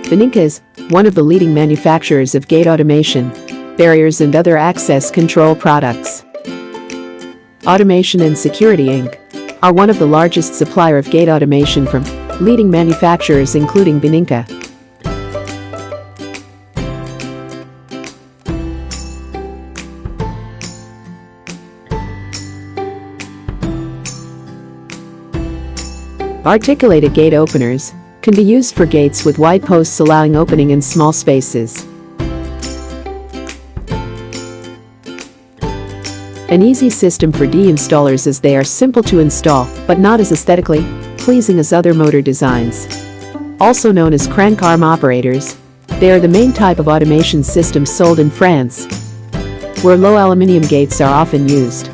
Beninca is one of the leading manufacturers of gate automation, barriers and other access control products. Automation and Security Inc. are one of the largest supplier of gate automation from leading manufacturers including Beninca. Articulated gate openers can be used for gates with wide posts allowing opening in small spaces. An easy system for de-installers as they are simple to install, but not as aesthetically pleasing as other motor designs. Also known as crank arm operators, they are the main type of automation system sold in France, where low aluminium gates are often used.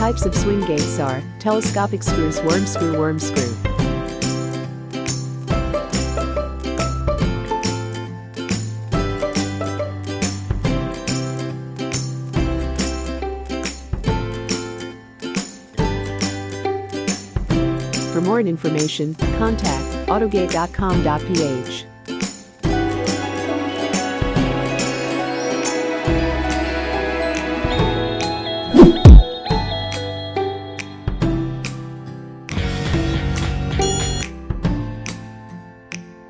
Types of swing gates are telescopic screws, worm screw, worm screw. For more information, contact autogate.com.ph.